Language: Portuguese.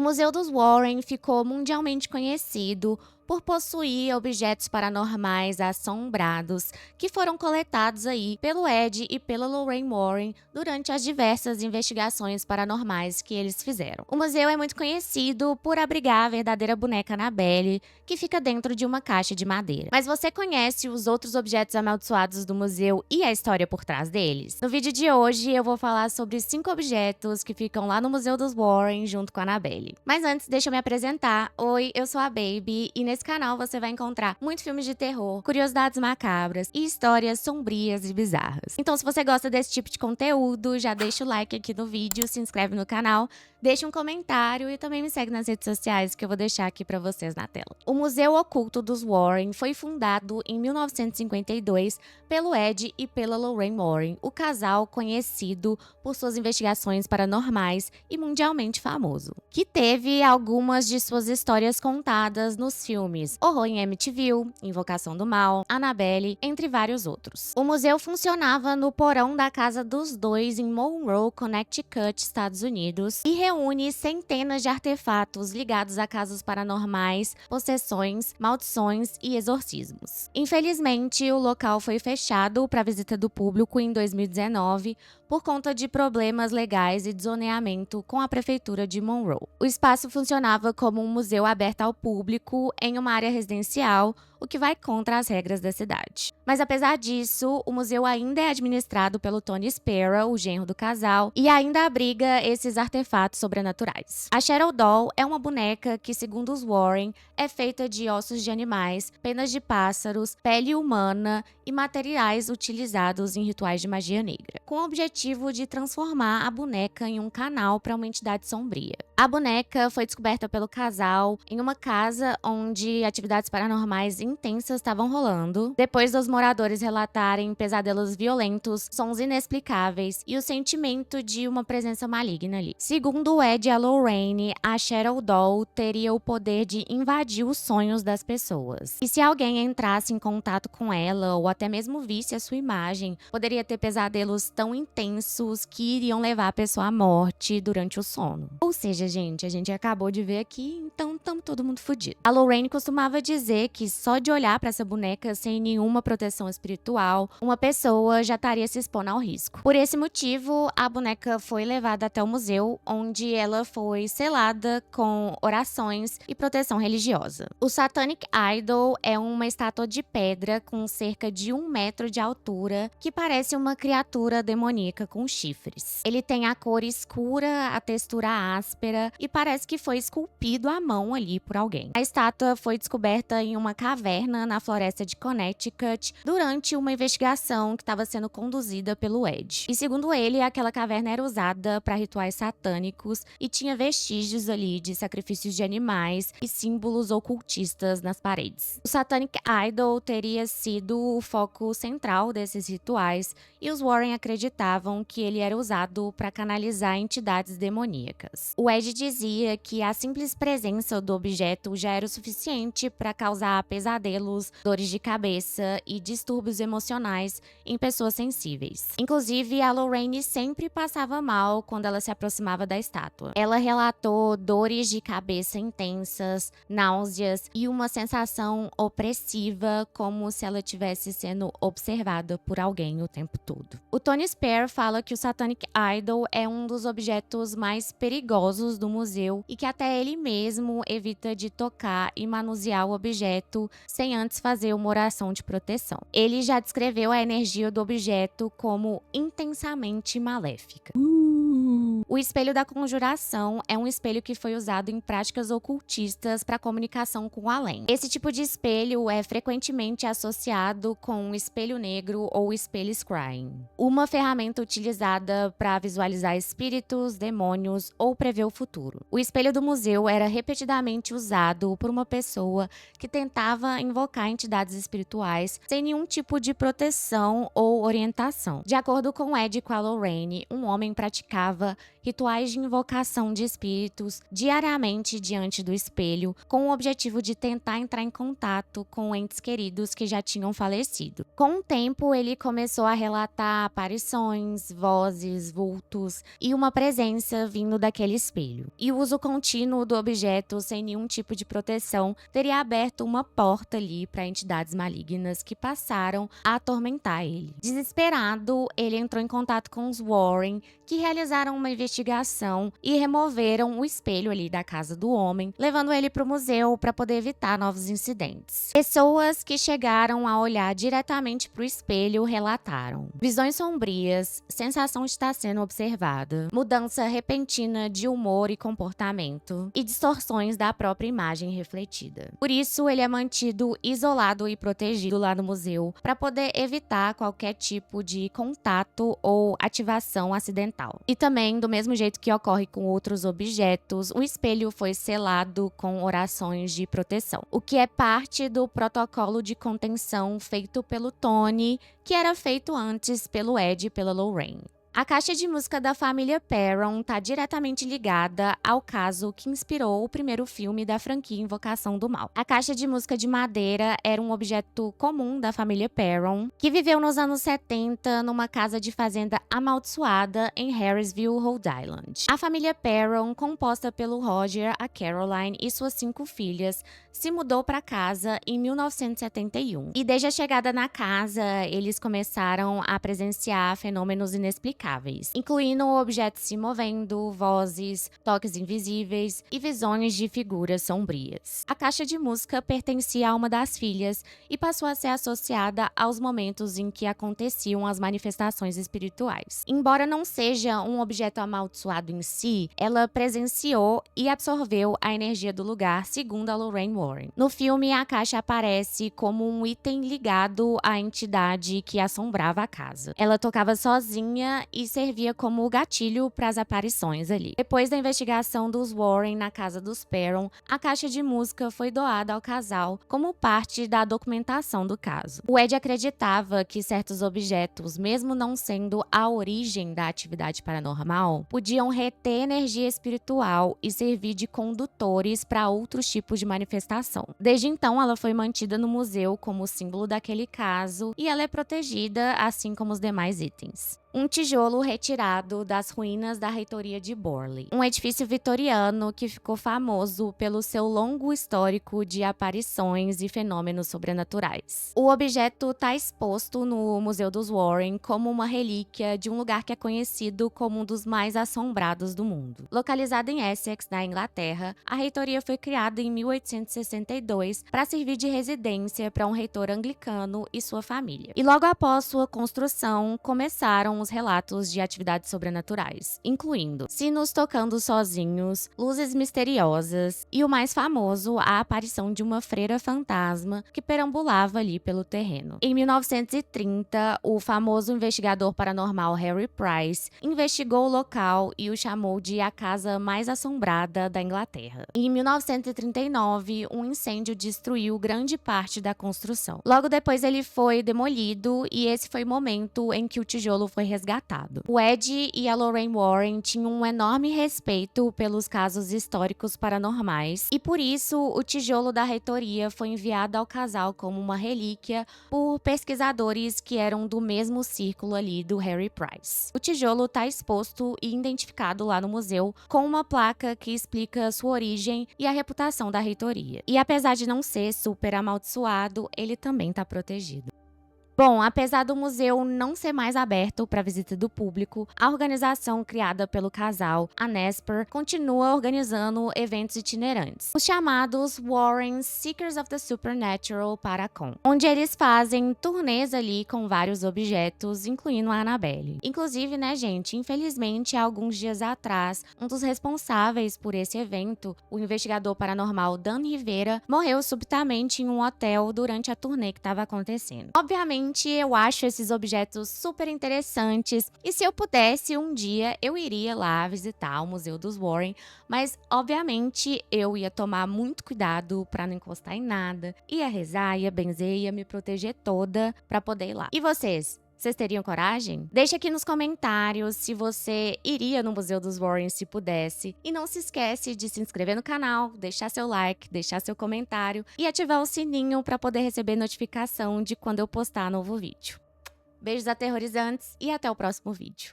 Museu dos Warren ficou mundialmente conhecido por possuir objetos paranormais assombrados que foram coletados aí pelo Ed e pela Lorraine Warren durante as diversas investigações paranormais que eles fizeram. O museu é muito conhecido por abrigar a verdadeira boneca Annabelle, que fica dentro de uma caixa de madeira. Mas você conhece os outros objetos amaldiçoados do museu e a história por trás deles? No vídeo de hoje eu vou falar sobre 5 objetos que ficam lá no Museu dos Warren junto com a Annabelle. Mas antes, deixa eu me apresentar. Oi, eu sou a Baby e nesse canal você vai encontrar muitos filmes de terror, curiosidades macabras e histórias sombrias e bizarras. Então, se você gosta desse tipo de conteúdo, já deixa o like aqui no vídeo, se inscreve no canal, deixa um comentário e também me segue nas redes sociais que eu vou deixar aqui pra vocês na tela. O Museu Oculto dos Warren foi fundado em 1952 pelo Ed e pela Lorraine Warren, o casal conhecido por suas investigações paranormais e mundialmente famoso, que teve algumas de suas histórias contadas nos filmes Horror em Amityville, Invocação do Mal, Annabelle, entre vários outros. O museu funcionava no porão da casa dos dois em Monroe, Connecticut, Estados Unidos, e reúne centenas de artefatos ligados a casos paranormais, possessões, maldições e exorcismos. Infelizmente, o local foi fechado para visita do público em 2019 por conta de problemas legais e de zoneamento com a prefeitura de Monroe. O espaço funcionava como um museu aberto ao público em uma área residencial, o que vai contra as regras da cidade. Mas apesar disso, o museu ainda é administrado pelo Tony Spera, o genro do casal, e ainda abriga esses artefatos sobrenaturais. A Shadow Doll é uma boneca que, segundo os Warren, é feita de ossos de animais, penas de pássaros, pele humana e materiais utilizados em rituais de magia negra, com o objetivo de transformar a boneca em um canal para uma entidade sombria. A boneca foi descoberta pelo casal em uma casa onde atividades paranormais intensas estavam rolando, depois dos moradores relatarem pesadelos violentos, sons inexplicáveis e o sentimento de uma presença maligna ali. Segundo o Ed e a Lorraine, a Shadow Doll teria o poder de invadir os sonhos das pessoas. E se alguém entrasse em contato com ela ou até mesmo visse a sua imagem, poderia ter pesadelos tão intensos que iriam levar a pessoa à morte durante o sono. Ou seja, gente, a gente acabou de ver aqui, então tamo todo mundo fudido. A Lorraine costumava dizer que só de olhar pra essa boneca sem nenhuma proteção espiritual, uma pessoa já estaria se expondo ao risco. Por esse motivo, a boneca foi levada até o museu, onde ela foi selada com orações e proteção religiosa. O Satanic Idol é uma estátua de pedra com cerca de 1 metro de altura, que parece uma criatura demoníaca com chifres. Ele tem a cor escura, a textura áspera e parece que foi esculpido à mão ali por alguém. A estátua foi descoberta em uma caverna na floresta de Connecticut durante uma investigação que estava sendo conduzida pelo Ed. E segundo ele, aquela caverna era usada para rituais satânicos e tinha vestígios ali de sacrifícios de animais e símbolos ocultistas nas paredes. O Satanic Idol teria sido o foco central desses rituais e os Warren acreditavam que ele era usado para canalizar entidades demoníacas. O Ed dizia que a simples presença do objeto já era o suficiente para causar pesadelos, dores de cabeça e distúrbios emocionais em pessoas sensíveis. Inclusive, a Lorraine sempre passava mal quando ela se aproximava da estátua. Ela relatou dores de cabeça intensas, náuseas e uma sensação opressiva, como se ela estivesse sendo observada por alguém o tempo todo. O Tony Spare fala que o Satanic Idol é um dos objetos mais perigosos do museu e que até ele mesmo evita de tocar e manusear o objeto sem antes fazer uma oração de proteção. Ele já descreveu a energia do objeto como intensamente maléfica. O espelho da conjuração é um espelho que foi usado em práticas ocultistas para comunicação com o além. Esse tipo de espelho é frequentemente associado com o espelho negro ou espelho scrying, uma ferramenta utilizada para visualizar espíritos, demônios ou prever o futuro. O espelho do museu era repetidamente usado por uma pessoa que tentava invocar entidades espirituais sem nenhum tipo de proteção ou orientação. De acordo com Ed e com a Lorraine, um homem praticava rituais de invocação de espíritos diariamente diante do espelho, com o objetivo de tentar entrar em contato com entes queridos que já tinham falecido. Com o tempo, ele começou a relatar aparições, vozes, vultos e uma presença vindo daquele espelho. E o uso contínuo do objeto sem nenhum tipo de proteção teria aberto uma porta ali para entidades malignas que passaram a atormentar ele. Desesperado, ele entrou em contato com os Warren, que realizaram uma investigação e removeram o espelho ali da casa do homem, levando ele para o museu para poder evitar novos incidentes. Pessoas que chegaram a olhar diretamente para o espelho relataram visões sombrias, sensação de estar sendo observada, mudança repentina de humor e comportamento e distorções da própria imagem refletida. Por isso, ele é mantido isolado e protegido lá no museu para poder evitar qualquer tipo de contato ou ativação acidental. E também, do mesmo jeito que ocorre com outros objetos, o espelho foi selado com orações de proteção, o que é parte do protocolo de contenção feito pelo Tony, que era feito antes pelo Ed e pela Lorraine. A caixa de música da família Perron está diretamente ligada ao caso que inspirou o primeiro filme da franquia Invocação do Mal. A caixa de música de madeira era um objeto comum da família Perron, que viveu nos anos 70 numa casa de fazenda amaldiçoada em Harrisville, Rhode Island. A família Perron, composta pelo Roger, a Caroline e suas 5 filhas, se mudou para casa em 1971. E desde a chegada na casa, eles começaram a presenciar fenômenos inexplicáveis, incluindo objetos se movendo, vozes, toques invisíveis e visões de figuras sombrias. A caixa de música pertencia a uma das filhas e passou a ser associada aos momentos em que aconteciam as manifestações espirituais. Embora não seja um objeto amaldiçoado em si, ela presenciou e absorveu a energia do lugar, segundo a Lorraine Warren. No filme, a caixa aparece como um item ligado à entidade que assombrava a casa. Ela tocava sozinha e servia como gatilho para as aparições ali. Depois da investigação dos Warren na casa dos Perron, a caixa de música foi doada ao casal como parte da documentação do caso. O Ed acreditava que certos objetos, mesmo não sendo a origem da atividade paranormal, podiam reter energia espiritual e servir de condutores para outros tipos de manifestação. Desde então, ela foi mantida no museu como símbolo daquele caso e ela é protegida, assim como os demais itens. Um tijolo retirado das ruínas da reitoria de Borley, um edifício vitoriano que ficou famoso pelo seu longo histórico de aparições e fenômenos sobrenaturais. O objeto está exposto no Museu dos Warren como uma relíquia de um lugar que é conhecido como um dos mais assombrados do mundo. Localizado em Essex, na Inglaterra, a reitoria foi criada em 1862 para servir de residência para um reitor anglicano e sua família. E logo após sua construção, começaram os relatos de atividades sobrenaturais, incluindo sinos tocando sozinhos, luzes misteriosas e o mais famoso, a aparição de uma freira fantasma que perambulava ali pelo terreno. Em 1930, o famoso investigador paranormal Harry Price investigou o local e o chamou de a casa mais assombrada da Inglaterra. Em 1939, um incêndio destruiu grande parte da construção. Logo depois ele foi demolido e esse foi o momento em que o tijolo foi resgatado. O Ed e a Lorraine Warren tinham um enorme respeito pelos casos históricos paranormais e por isso o tijolo da reitoria foi enviado ao casal como uma relíquia por pesquisadores que eram do mesmo círculo ali do Harry Price. O tijolo está exposto e identificado lá no museu com uma placa que explica sua origem e a reputação da reitoria. E apesar de não ser super amaldiçoado, ele também está protegido. Bom, apesar do museu não ser mais aberto para visita do público, a organização criada pelo casal, a Nesper, continua organizando eventos itinerantes, os chamados Warren Seekers of the Supernatural Paracon, onde eles fazem turnês ali com vários objetos, incluindo a Annabelle. Inclusive, né, gente, infelizmente, há alguns dias atrás, um dos responsáveis por esse evento, o investigador paranormal Dan Rivera, morreu subitamente em um hotel durante a turnê que estava acontecendo. Obviamente, eu acho esses objetos super interessantes e se eu pudesse, um dia eu iria lá visitar o Museu dos Warren, mas obviamente eu ia tomar muito cuidado para não encostar em nada, ia rezar, ia benzer, ia me proteger toda para poder ir lá. E vocês? Vocês teriam coragem? Deixe aqui nos comentários se você iria no Museu dos Warren se pudesse. E não se esquece de se inscrever no canal, deixar seu like, deixar seu comentário e ativar o sininho para poder receber notificação de quando eu postar novo vídeo. Beijos aterrorizantes e até o próximo vídeo.